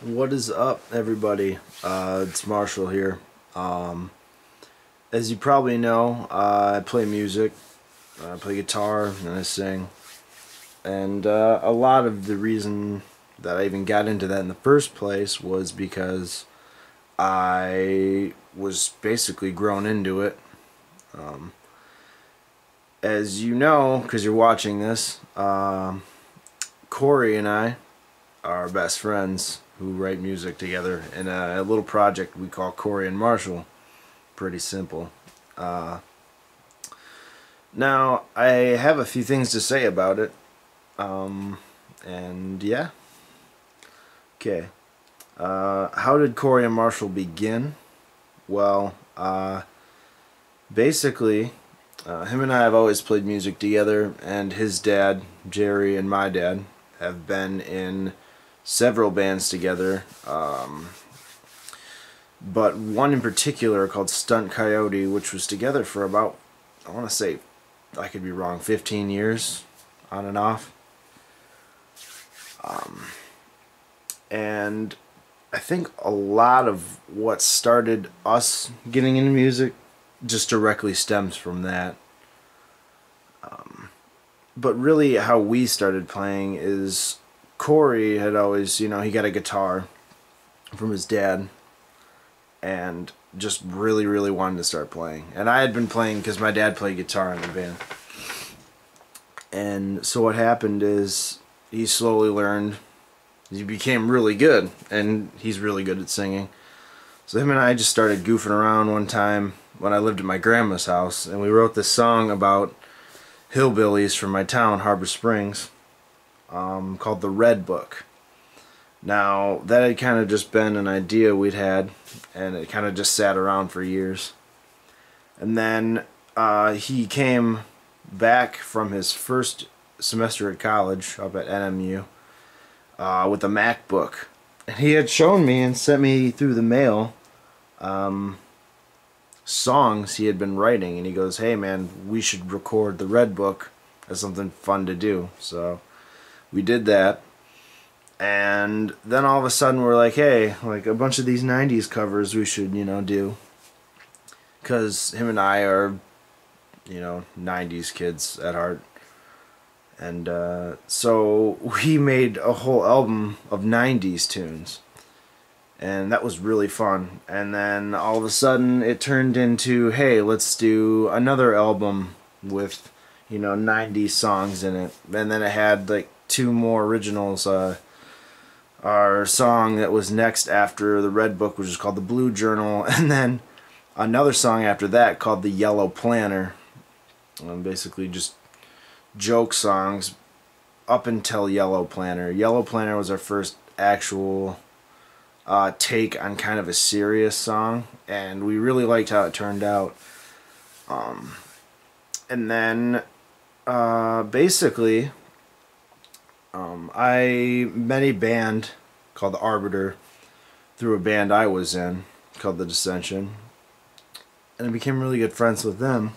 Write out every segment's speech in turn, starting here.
What is up, everybody? It's Marshall here. As you probably know, I play music, I play guitar, and I sing. And a lot of the reason that I even got into that in the first place was because I was basically grown into it. Um, as you know, because you're watching this, Corey and I are best friends who write music together in a little project we call Corey and Marshall. Pretty simple. Now, I have a few things to say about it. And yeah. Okay. How did Corey and Marshall begin? Well, basically, him and I have always played music together, and his dad, Jerry, and my dad have been in several bands together, but one in particular called Stunt Coyote, which was together for about, I want to say, I could be wrong, 15 years on and off. And I think a lot of what started us getting into music just directly stems from that. But really how we started playing is Corey had always, he got a guitar from his dad and just really, really wanted to start playing. And I had been playing because my dad played guitar in the band. And so what happened is he slowly learned. He became really good, and he's really good at singing. So him and I just started goofing around one time when I lived at my grandma's house, and we wrote this song about hillbillies from my town, Harbor Springs, called The Red Book. Now, that had kind of just been an idea we'd had, and it kind of just sat around for years. And then he came back from his first semester at college up at NMU with a MacBook. And he had shown me and sent me through the mail songs he had been writing, and he goes, "Hey man, we should record The Red Book as something fun to do." So we did that, and then all of a sudden we're like, hey, like a bunch of these 90s covers we should do, because him and I are 90s kids at heart. And so we made a whole album of 90s tunes, and that was really fun. And then all of a sudden it turned into, hey, let's do another album with 90s songs in it. And then it had like two more originals. Our song that was next after The Red Book, which is called The Blue Journal, and then another song after that called The Yellow Planner. Basically just joke songs up until Yellow Planner. Yellow Planner was our first actual take on kind of a serious song, and we really liked how it turned out. And then basically I met a band called The Arbiter through a band I was in called The Dissension, and I became really good friends with them.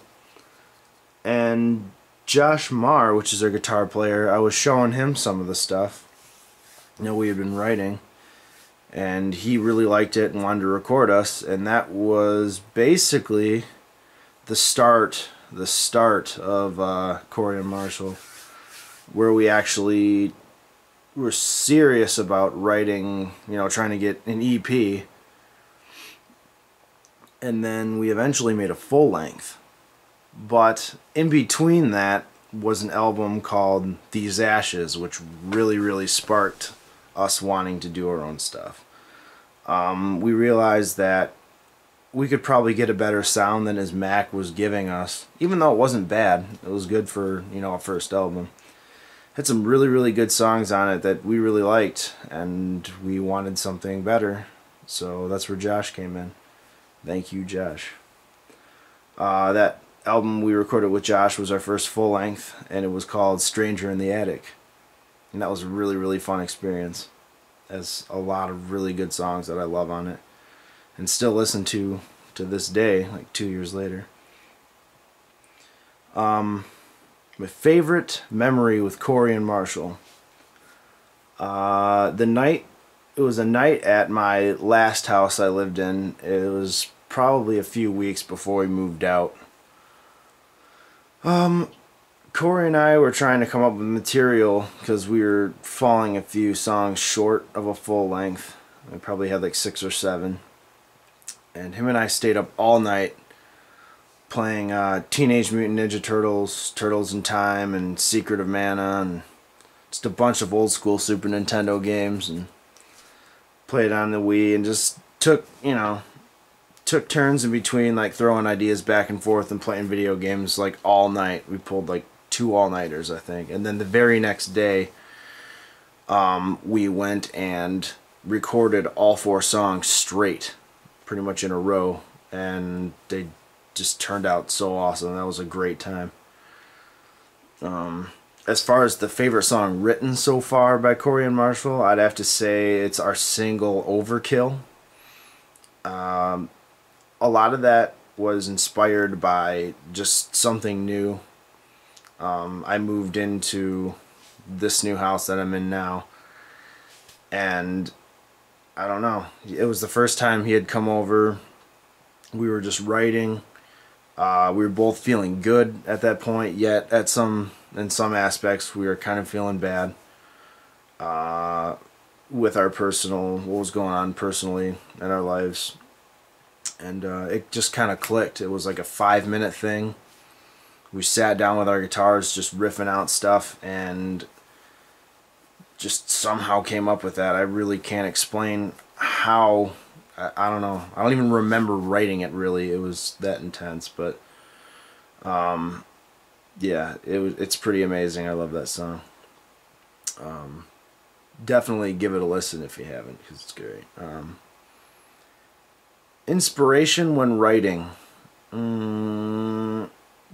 And Josh Marr, which is our guitar player, I was showing him some of the stuff we had been writing, and he really liked it and wanted to record us, and that was basically the start of Corey and Marshall, where we actually were serious about writing, trying to get an EP, and then we eventually made a full length. But in between that was an album called These Ashes, which really, really sparked us wanting to do our own stuff. We realized that we could probably get a better sound than his Mac was giving us, even though it wasn't bad. It was good for, a first album. Had some really, really good songs on it that we really liked, and we wanted something better. So that's where Josh came in. Thank you, Josh. That album we recorded with Josh was our first full length, and it was called Stranger in the Attic. And that was a really, really fun experience. It has a lot of really good songs that I love on it, and still listen to this day, like 2 years later. My favorite memory with Corey and Marshall. The night it was a night at my last house I lived in. It was probably a few weeks before we moved out. Corey and I were trying to come up with material because we were falling a few songs short of a full length. We probably had like 6 or 7. And him and I stayed up all night playing Teenage Mutant Ninja Turtles, Turtles in Time, and Secret of Mana, and just a bunch of old school Super Nintendo games, and played on the Wii, and just took turns in between, like throwing ideas back and forth and playing video games like all night. We pulled like 2 all-nighters, I think. And then the very next day, we went and recorded all 4 songs straight, pretty much in a row, and they just turned out so awesome. That was a great time. As far as the favorite song written so far by Corey and Marshall, I'd have to say it's our single Overkill. A lot of that was inspired by just something new. I moved into this new house that I'm in now, and I don't know, it was the first time he had come over. We were just writing. We were both feeling good at that point, yet in some aspects we were kind of feeling bad with our what was going on personally in our lives. And it just kind of clicked. It was like a 5-minute thing. We sat down with our guitars just riffing out stuff and just somehow came up with that. I really can't explain how. I don't know. I don't even remember writing it really. It was that intense, but yeah, it's pretty amazing. I love that song. Definitely give it a listen if you haven't, because it's great. Inspiration when writing.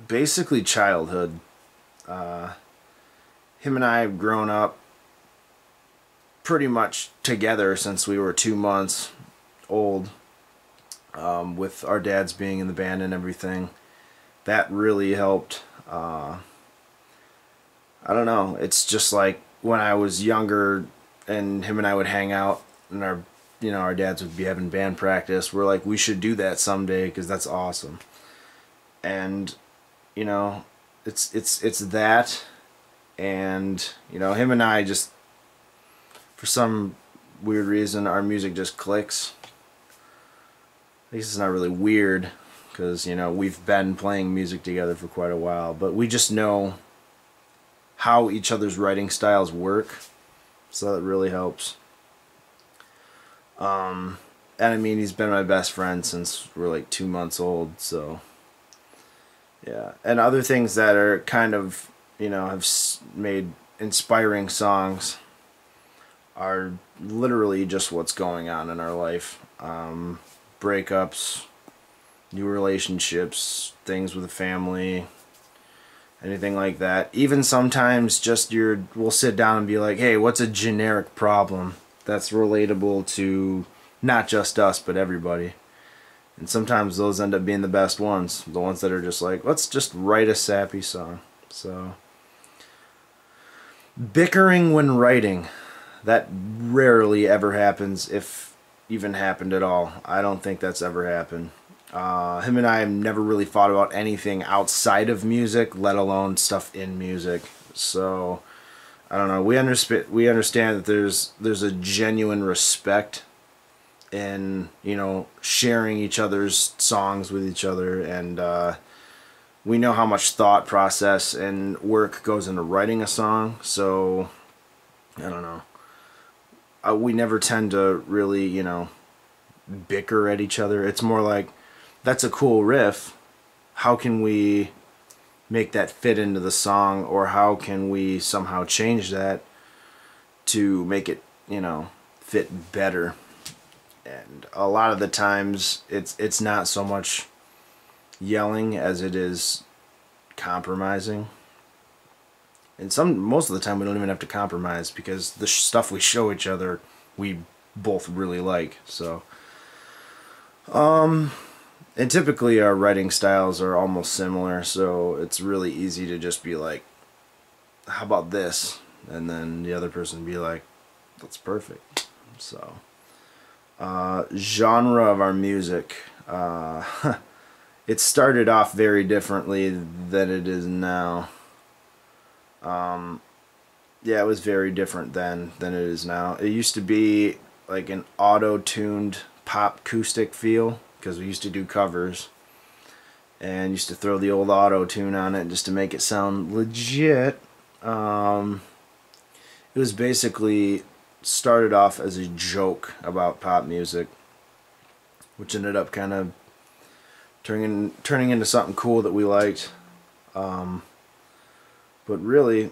Basically childhood. Him and I have grown up pretty much together since we were 2 months old, with our dads being in the band and everything. That really helped. I don't know, it's just like when I was younger and him and I would hang out and our dads would be having band practice. We're like, we should do that someday because that's awesome. And it's that, and him and I just, for some weird reason, our music just clicks. I guess it's not really weird because we've been playing music together for quite a while, but we just know how each other's writing styles work, so that really helps. And I mean, he's been my best friend since we're like 2 months old, so yeah. And other things that are kind of have made inspiring songs are literally just what's going on in our life. Breakups, new relationships, things with the family, anything like that. Even sometimes just we'll sit down and be like, hey, what's a generic problem that's relatable to not just us but everybody? And sometimes those end up being the best ones, the ones that are just like, let's just write a sappy song. So bickering when writing, that rarely ever happens, if even happened at all. I don't think that's ever happened. Him and I have never really fought about anything outside of music, let alone stuff in music. So I don't know. We understand that there's a genuine respect in sharing each other's songs with each other, and we know how much thought process and work goes into writing a song. So I don't know. We never tend to really bicker at each other. It's more like, that's a cool riff. How can we make that fit into the song, or how can we somehow change that to make it fit better? And a lot of the times it's not so much yelling as it is compromising. And most of the time we don't even have to compromise, because the stuff we show each other we both really like. So and typically our writing styles are almost similar, so it's really easy to just be like, how about this? And then the other person be like, that's perfect. So, genre of our music. It started off very differently than it is now. Yeah, it was very different then than it is now. It used to be like an auto-tuned pop acoustic feel, because we used to do covers and used to throw the old auto-tune on it just to make it sound legit. It was basically started off as a joke about pop music, which ended up kind of turning into something cool that we liked. But really,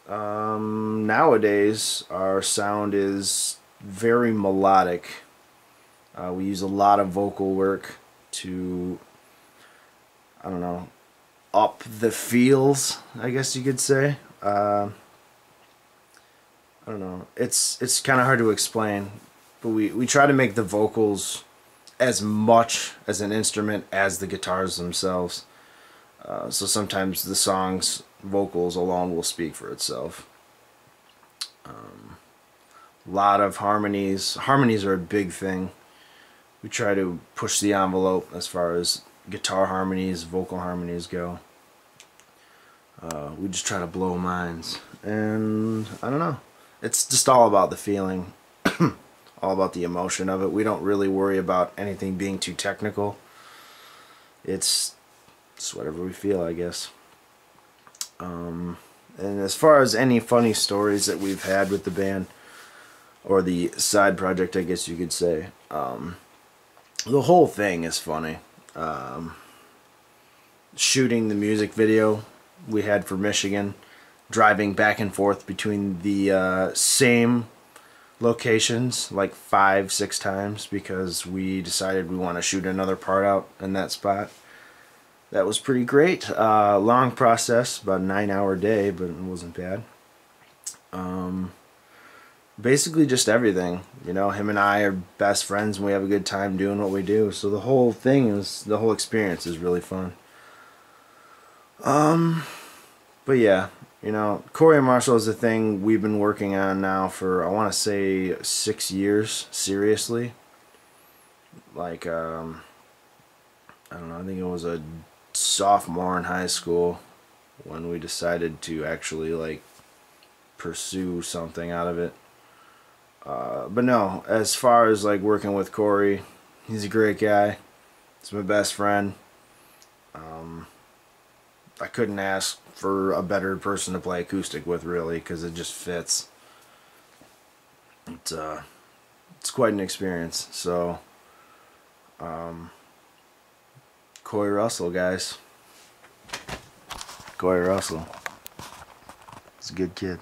nowadays our sound is very melodic. We use a lot of vocal work to, I don't know, up the feels, I guess you could say. I don't know. It's kind of hard to explain, but we try to make the vocals as much as an instrument as the guitars themselves. So sometimes the song's vocals alone will speak for itself. A lot of harmonies. Harmonies are a big thing. We try to push the envelope as far as guitar harmonies, vocal harmonies go. We just try to blow minds. And I don't know. It's just all about the feeling. All about the emotion of it. We don't really worry about anything being too technical. It's whatever we feel, I guess. And as far as any funny stories that we've had with the band, or the side project, I guess you could say, the whole thing is funny. Shooting the music video we had for Michigan, driving back and forth between the same locations like 5-6 times because we decided we want to shoot another part out in that spot. That was pretty great. Long process, about a 9-hour day, but it wasn't bad. Basically just everything. You know, him and I are best friends and we have a good time doing what we do. So the whole experience is really fun. But yeah, you know, Corey and Marshall is a thing we've been working on now for, I want to say, 6 years, seriously. Like, I don't know, I think it was a sophomore in high school when we decided to actually, like, pursue something out of it. But no, as far as, like, working with Corey, he's a great guy. He's my best friend. I couldn't ask for a better person to play acoustic with, really, because it just fits. It's quite an experience. So, Corey Russell, guys. Corey Russell. He's a good kid.